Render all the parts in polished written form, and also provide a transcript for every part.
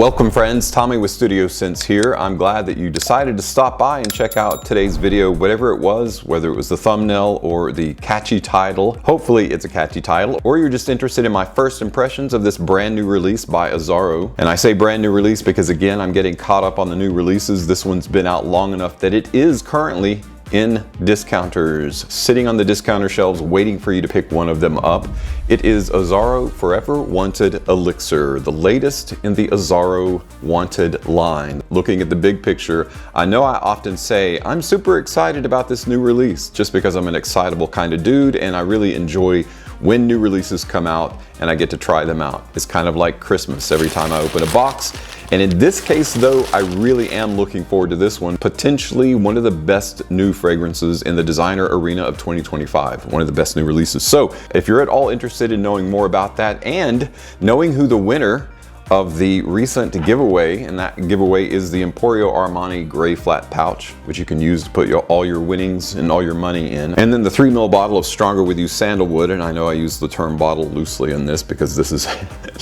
Welcome friends, Tommy with Studio Sense here. I'm glad that you decided to stop by and check out today's video, whatever it was, whether it was the thumbnail or the catchy title. Hopefully it's a catchy title, or you're just interested in my first impressions of this brand new release by Azzaro. And I say brand new release because again, I'm getting caught up on the new releases. This one's been out long enough that it is currently in discounters, sitting on the discounter shelves waiting for you to pick one of them up. It is Azzaro Forever Wanted Elixir, the latest in the Azzaro Wanted line. Looking at the big picture, I know I often say I'm super excited about this new release just because I'm an excitable kind of dude and I really enjoy when new releases come out and I get to try them out. It's kind of like Christmas every time I open a box. And in this case though, I really am looking forward to this one. Potentially one of the best new fragrances in the designer arena of 2025. One of the best new releases. So if you're at all interested in knowing more about that and knowing who the winner of the recent giveaway, and that giveaway is the Emporio Armani Gray Flat Pouch, which you can use to put all your winnings and all your money in. And then the 3 ml bottle of Stronger With You Sandalwood, and I know I use the term bottle loosely in this because this is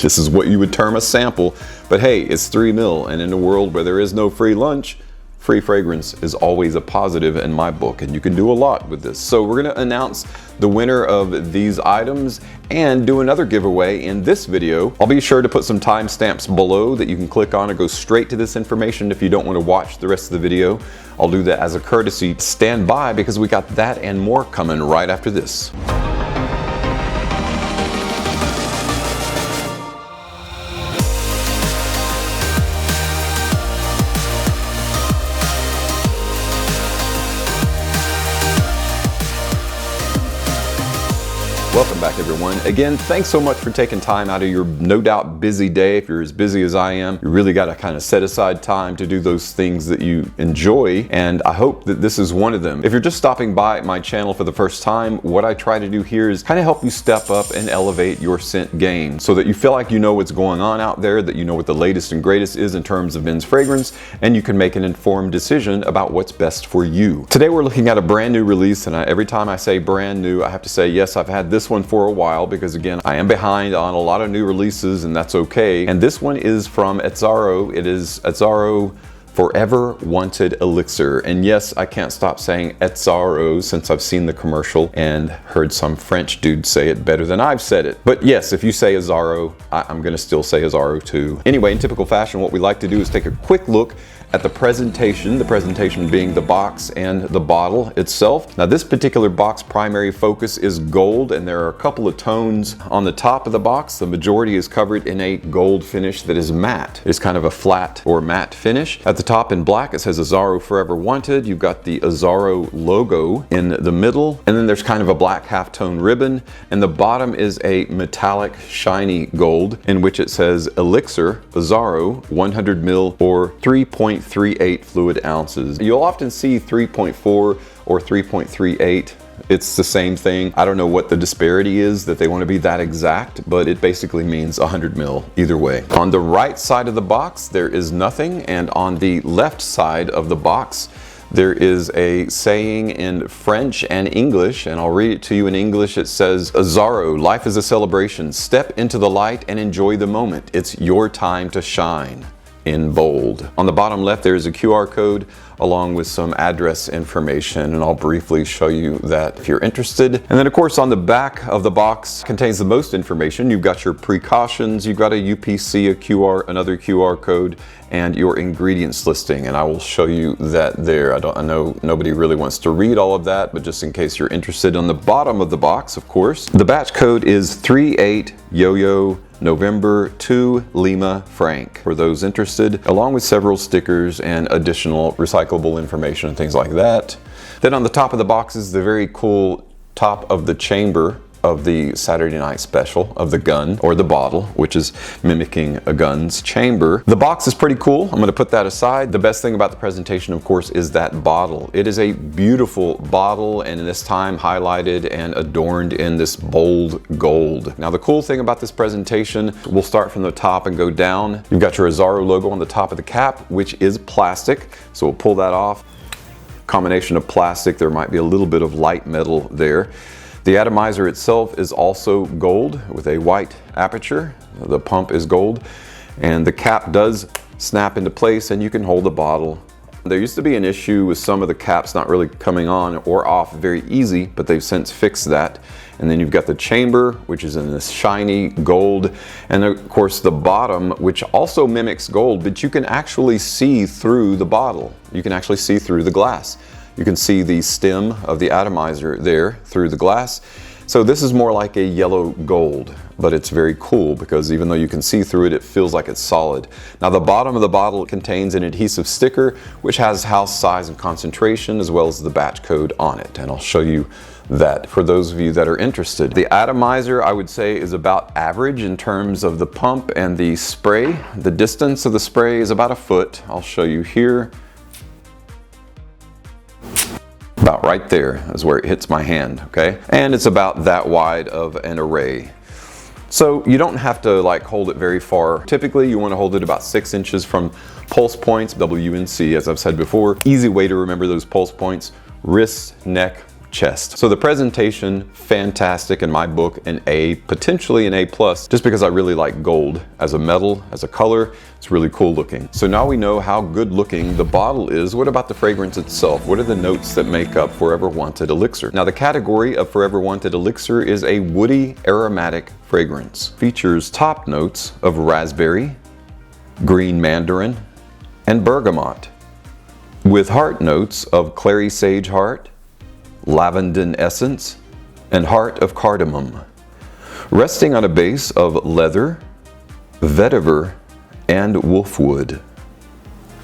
this is what you would term a sample, but hey, it's 3 ml, and in a world where there is no free lunch, free fragrance is always a positive in my book, and you can do a lot with this. So we're gonna announce the winner of these items and do another giveaway in this video. I'll be sure to put some timestamps below that you can click on and go straight to this information if you don't want to watch the rest of the video. I'll do that as a courtesy. Stand by because we got that and more coming right after this. Welcome back everyone. Again, thanks so much for taking time out of your no doubt busy day. If you're as busy as I am, you really got to kind of set aside time to do those things that you enjoy, and I hope that this is one of them. If you're just stopping by my channel for the first time, what I try to do here is kind of help you step up and elevate your scent game so that you feel like you know what's going on out there, that you know what the latest and greatest is in terms of men's fragrance, and you can make an informed decision about what's best for you. Today we're looking at a brand new release, and every time I say brand new, I have to say, yes, I've had this one for a while because again, I am behind on a lot of new releases and that's okay. And this one is from Azzaro. It is Azzaro Forever Wanted Elixir. And yes, I can't stop saying Azzaro since I've seen the commercial and heard some French dude say it better than I've said it. But yes, if you say Azzaro, I'm gonna still say Azzaro too. Anyway, in typical fashion, what we like to do is take a quick look at the presentation being the box and the bottle itself. Now this particular box primary focus is gold, and there are a couple of tones on the top of the box. The majority is covered in a gold finish that is matte. It's kind of a flat or matte finish. At the top in black it says Azzaro Forever Wanted. You've got the Azzaro logo in the middle, and then there's kind of a black halftone ribbon, and the bottom is a metallic shiny gold in which it says Elixir Azzaro 100 ml or 3.38 fluid ounces. You'll often see 3.4 or 3.38. It's the same thing. I don't know what the disparity is that they want to be that exact, but it basically means 100 ml either way. On the right side of the box, there is nothing, and on the left side of the box, there is a saying in French and English, and I'll read it to you in English. It says, Azzaro, life is a celebration. Step into the light and enjoy the moment. It's your time to shine. In bold. On the bottom left there is a QR code along with some address information, and I'll briefly show you that if you're interested. And then of course on the back of the box contains the most information. You've got your precautions, you've got a UPC, a QR, another QR code, and your ingredients listing, and I will show you that there. I know nobody really wants to read all of that, but just in case you're interested, on the bottom of the box, of course, the batch code is 38 Yo-Yo November 2 Lima Frank for those interested, along with several stickers and additional recyclable information and things like that. Then on the top of the box is the very cool top of the chamber of the Saturday Night Special of the gun, or the bottle, which is mimicking a gun's chamber. The box is pretty cool. I'm going to put that aside. The best thing about the presentation, of course, is that bottle. It is a beautiful bottle, and this time highlighted and adorned in this bold gold. Now the cool thing about this presentation, we'll start from the top and go down. You've got your Azzaro logo on the top of the cap, which is plastic, so we'll pull that off. Combination of plastic, there might be a little bit of light metal there. The atomizer itself is also gold with a white aperture. The pump is gold. And the cap does snap into place and you can hold the bottle. There used to be an issue with some of the caps not really coming on or off very easy, but they've since fixed that. And then you've got the chamber, which is in this shiny gold, and of course the bottom, which also mimics gold, but you can actually see through the bottle. You can actually see through the glass. You can see the stem of the atomizer there through the glass. So this is more like a yellow gold, but it's very cool because even though you can see through it, it feels like it's solid. Now the bottom of the bottle contains an adhesive sticker which has house size and concentration as well as the batch code on it, and I'll show you that for those of you that are interested. The atomizer, I would say, is about average in terms of the pump and the spray. The distance of the spray is about a foot. I'll show you here. About right there is where it hits my hand, okay? And it's about that wide of an array. So you don't have to like hold it very far. Typically you want to hold it about 6 inches from pulse points, WNC, as I've said before. Easy way to remember those pulse points: wrist, neck, chest. So the presentation, fantastic in my book, an A, potentially an A+, just because I really like gold as a metal, as a color. It's really cool looking. So now we know how good looking the bottle is. What about the fragrance itself? What are the notes that make up Forever Wanted Elixir? Now the category of Forever Wanted Elixir is a woody aromatic fragrance. Features top notes of raspberry, green mandarin, and bergamot, with heart notes of clary sage heart, lavender essence, and heart of cardamom, resting on a base of leather, vetiver, and wolfwood.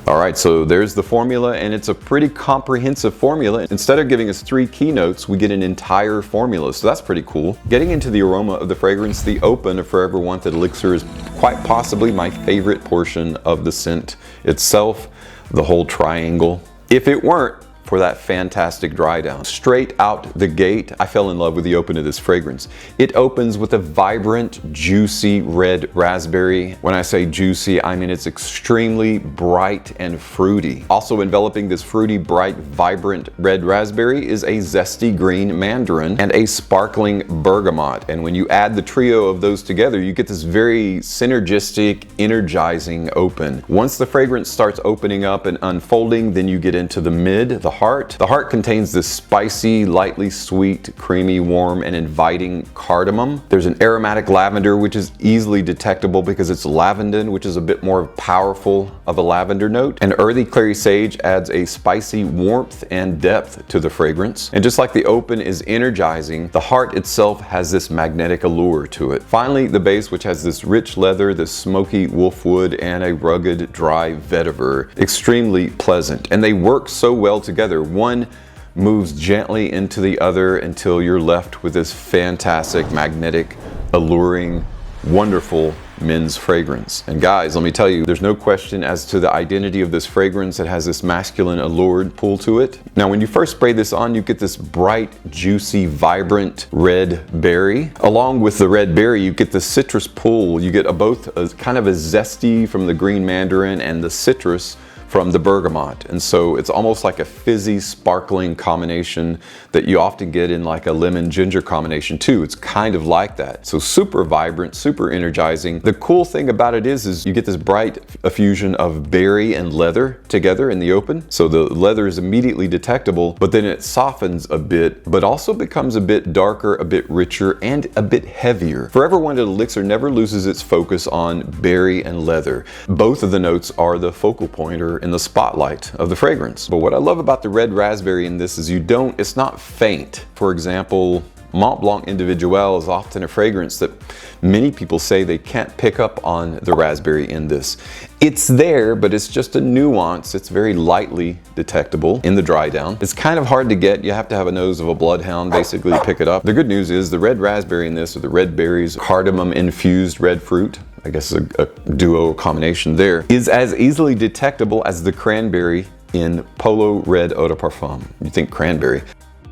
All right, so there's the formula, and it's a pretty comprehensive formula. Instead of giving us 3 keynotes, we get an entire formula, so that's pretty cool. Getting into the aroma of the fragrance, the open of Forever Wanted Elixir is quite possibly my favorite portion of the scent itself, the whole triangle. If it weren't for that fantastic dry down. Straight out the gate, I fell in love with the open of this fragrance. It opens with a vibrant, juicy red raspberry. When I say juicy, I mean it's extremely bright and fruity. Also enveloping this fruity, bright, vibrant red raspberry is a zesty green mandarin and a sparkling bergamot. And when you add the trio of those together, you get this very synergistic, energizing open. Once the fragrance starts opening up and unfolding, then you get into the mid, the heart. The heart contains this spicy, lightly sweet, creamy, warm, and inviting cardamom. There's an aromatic lavender, which is easily detectable because it's lavender, which is a bit more powerful of a lavender note. And earthy clary sage adds a spicy warmth and depth to the fragrance. And just like the open is energizing, the heart itself has this magnetic allure to it. Finally, the base, which has this rich leather, this smoky wolfwood, and a rugged, dry vetiver. Extremely pleasant. And they work so well together. One moves gently into the other until you're left with this fantastic, magnetic, alluring, wonderful men's fragrance. And guys, let me tell you, there's no question as to the identity of this fragrance. It has this masculine, allured pull to it. Now, when you first spray this on, you get this bright, juicy, vibrant red berry. Along with the red berry, you get the citrus pull. You get both a kind of a zesty from the green mandarin and the citrus from the bergamot. And so it's almost like a fizzy, sparkling combination that you often get in like a lemon ginger combination too. It's kind of like that. So super vibrant, super energizing. The cool thing about it is you get this bright fusion of berry and leather together in the open. So the leather is immediately detectable, but then it softens a bit, but also becomes a bit darker, a bit richer, and a bit heavier. Forever Wanted Elixir never loses its focus on berry and leather. Both of the notes are the focal pointer in the spotlight of the fragrance. But what I love about the red raspberry in this is it's not faint. For example, Mont Blanc Individuel is often a fragrance that many people say they can't pick up on the raspberry in this. It's there, but it's just a nuance. It's very lightly detectable in the dry down. It's kind of hard to get. You have to have a nose of a bloodhound basically to pick it up. The good news is the red raspberry in this, or the red berries, cardamom infused red fruit, I guess a duo combination there, is as easily detectable as the cranberry in Polo Red Eau de Parfum. You think cranberry.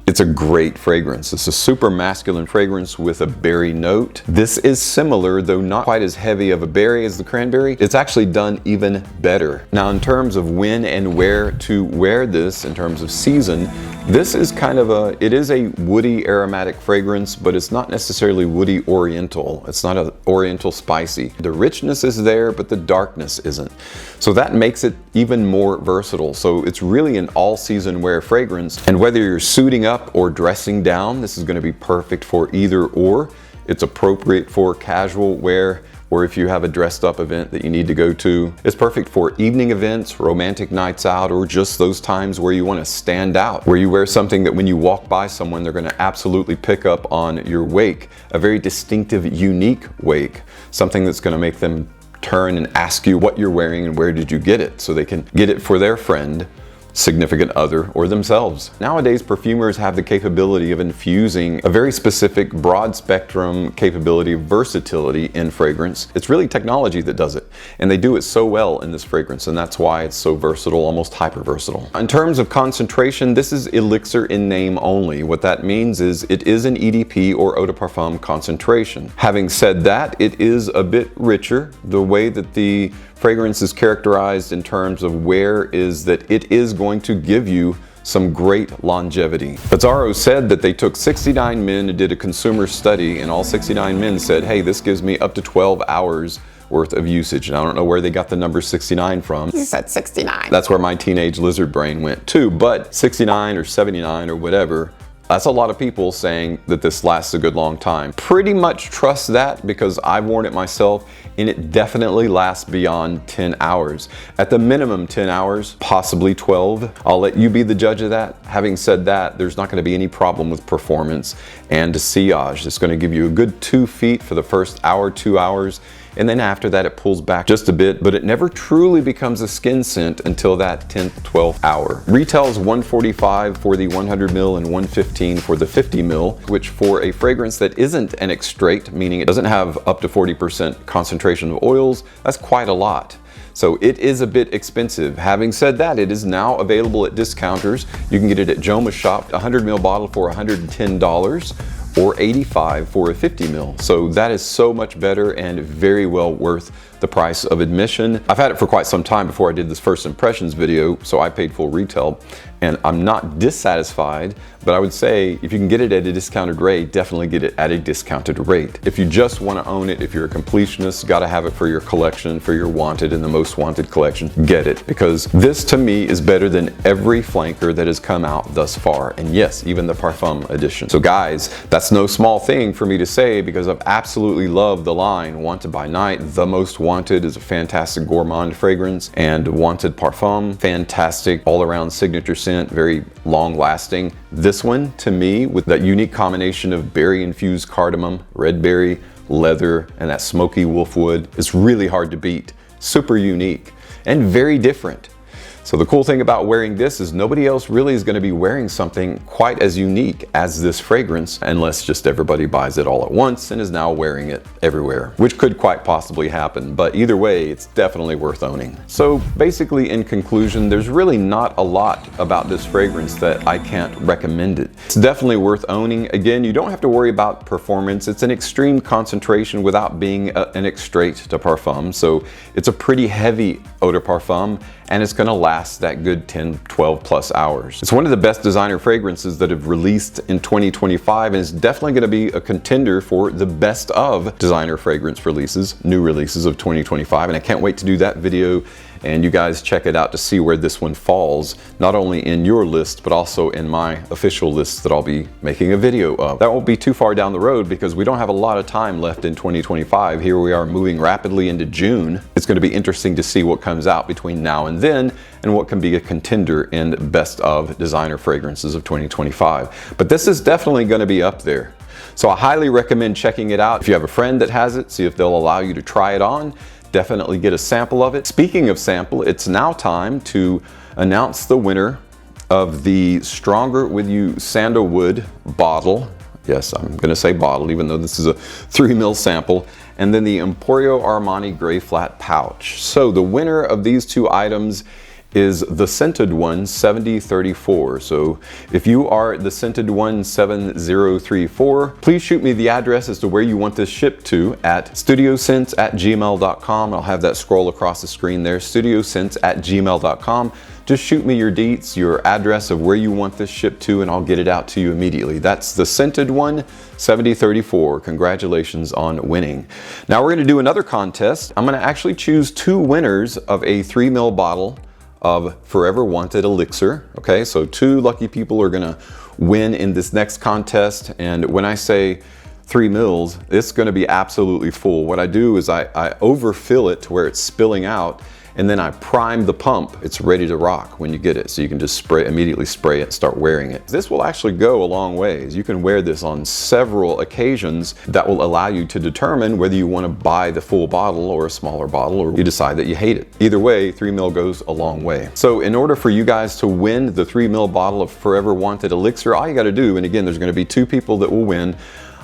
It's a great fragrance. It's a super masculine fragrance with a berry note. This is similar, though not quite as heavy of a berry as the cranberry. It's actually done even better. Now, in terms of when and where to wear this, in terms of season, this is kind of it is a woody aromatic fragrance, but it's not necessarily woody oriental. It's not an oriental spicy. The richness is there, but the darkness isn't. So that makes it even more versatile. So it's really an all season wear fragrance. And whether you're suiting up or dressing down, this is going to be perfect for either or. It's appropriate for casual wear, or if you have a dressed up event that you need to go to. It's perfect for evening events, romantic nights out, or just those times where you want to stand out, where you wear something that when you walk by someone, they're going to absolutely pick up on your wake, a very distinctive, unique wake, something that's going to make them turn and ask you what you're wearing and where did you get it, so they can get it for their friend, significant other, or themselves. Nowadays, perfumers have the capability of infusing a very specific broad spectrum capability of versatility in fragrance. It's really technology that does it, and they do it so well in this fragrance, and that's why it's so versatile, almost hyper versatile. In terms of concentration, this is Elixir in name only. What that means is it is an EDP or eau de parfum concentration. Having said that, it is a bit richer. The way that the fragrance is characterized in terms of wear is that it is going to give you some great longevity. Azzaro said that they took 69 men and did a consumer study, and all 69 men said, hey, this gives me up to 12 hours worth of usage. And I don't know where they got the number 69 from. He said 69. That's where my teenage lizard brain went too, but 69 or 79 or whatever, that's a lot of people saying that this lasts a good long time. Pretty much trust that because I've worn it myself, and it definitely lasts beyond 10 hours. At the minimum 10 hours, possibly 12. I'll let you be the judge of that. Having said that, there's not going to be any problem with performance and sillage. It's going to give you a good 2 feet for the first hour, 2 hours. And then after that, it pulls back just a bit, but it never truly becomes a skin scent until that 10th, 12th hour. Retails $145 for the 100 ml and $115 for the 50 ml, which for a fragrance that isn't an extrait, meaning it doesn't have up to 40% concentration of oils, that's quite a lot. So it is a bit expensive. Having said that, it is now available at discounters. You can get it at Joma's shop, a 100 ml bottle for $110. Or $85 for a 50 ml. So that is so much better and very well worth the price of admission. I've had it for quite some time before I did this first impressions video, so I paid full retail, and I'm not dissatisfied, but I would say if you can get it at a discounted rate, definitely get it at a discounted rate. If you just want to own it, if you're a completionist, got to have it for your collection, for your wanted and the most wanted collection, get it, because this to me is better than every flanker that has come out thus far, and yes, even the Parfum edition. So guys, that's no small thing for me to say because I've absolutely loved the line. Wanted by Night, the most wanted, is a fantastic gourmand fragrance, and Wanted Parfum, fantastic all-around signature scent, very long-lasting. This one, to me, with that unique combination of berry-infused cardamom, red berry, leather, and that smoky wolfwood, is really hard to beat. Super unique and very different. So the cool thing about wearing this is nobody else really is going to be wearing something quite as unique as this fragrance, unless just everybody buys it all at once and is now wearing it everywhere, which could quite possibly happen. But either way, it's definitely worth owning. So basically, in conclusion, there's really not a lot about this fragrance that I can't recommend it. It's definitely worth owning. Again, you don't have to worry about performance. It's an extreme concentration without being an extrait to Parfum. So it's a pretty heavy eau de parfum, and it's going to last that good 10, 12 plus hours. It's one of the best designer fragrances that have released in 2025, and it's definitely going to be a contender for the best of designer fragrance releases, new releases of 2025, and I can't wait to do that video and you guys check it out to see where this one falls, not only in your list, but also in my official list that I'll be making a video of. That won't be too far down the road because we don't have a lot of time left in 2025. Here we are moving rapidly into June. It's going to be interesting to see what comes out between now and then and what can be a contender in best of designer fragrances of 2025. But this is definitely going to be up there. So I highly recommend checking it out. If you have a friend that has it, see if they'll allow you to try it on. Definitely get a sample of it. Speaking of sample, it's now time to announce the winner of the Stronger With You Sandalwood bottle. Yes, I'm gonna say bottle, even though this is a 3 ml sample. And then the Emporio Armani Gray Flat pouch. So the winner of these two items is the scented one 7034. So if you are the scented one 7034, please shoot me the address as to where you want this shipped to at studioscents@gmail.com. I'll have that scroll across the screen there, studioscents@gmail.com. Just shoot me your deets, your address of where you want this shipped to, and I'll get it out to you immediately. That's the scented one 7034. Congratulations on winning. Now we're going to do another contest. I'm going to actually choose 2 winners of a 3 ml bottle of Forever Wanted Elixir. Okay, so 2 lucky people are going to win in this next contest. And when I say 3 mils, it's going to be absolutely full. What I do is I overfill it to where it's spilling out, and then I prime the pump. It's ready to rock when you get it, so you can just immediately spray it and start wearing it. This will actually go a long ways. You can wear this on several occasions that will allow you to determine whether you want to buy the full bottle or a smaller bottle, or you decide that you hate it. Either way, 3 ml goes a long way. So in order for you guys to win the 3 ml bottle of Forever Wanted Elixir, all you got to do, and again, there's going to be 2 people that will win,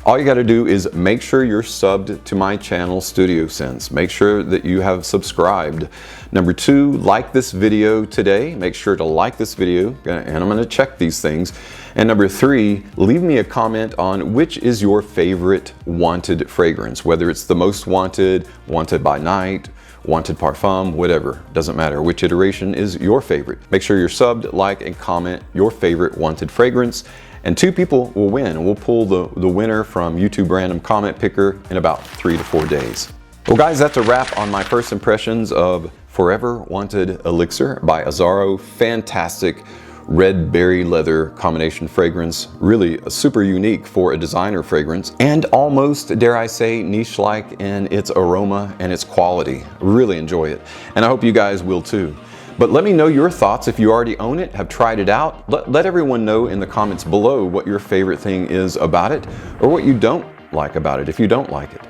all you got to do is make sure you're subbed to my channel, Studio Scents. Make sure that you have subscribed. Number 2, like this video today. Make sure to like this video, and I'm going to check these things. And number 3, leave me a comment on which is your favorite wanted fragrance, whether it's the most wanted, wanted by night, wanted Parfum, whatever. Doesn't matter which iteration is your favorite. Make sure you're subbed, like, and comment your favorite wanted fragrance. And 2 people will win, and we'll pull the winner from YouTube Random Comment Picker in about 3 to 4 days. Well guys, that's a wrap on my first impressions of Forever Wanted Elixir by Azzaro. Fantastic red berry leather combination fragrance. Really super unique for a designer fragrance, and almost, dare I say, niche-like in its aroma and its quality. Really enjoy it, and I hope you guys will too. But let me know your thoughts if you already own it, have tried it out. Let everyone know in the comments below what your favorite thing is about it, or what you don't like about it if you don't like it.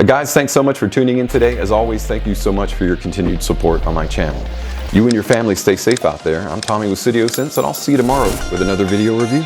Guys, thanks so much for tuning in today. As always, thank you so much for your continued support on my channel. You and your family stay safe out there. I'm Tommy with Studio Scents, and I'll see you tomorrow with another video review.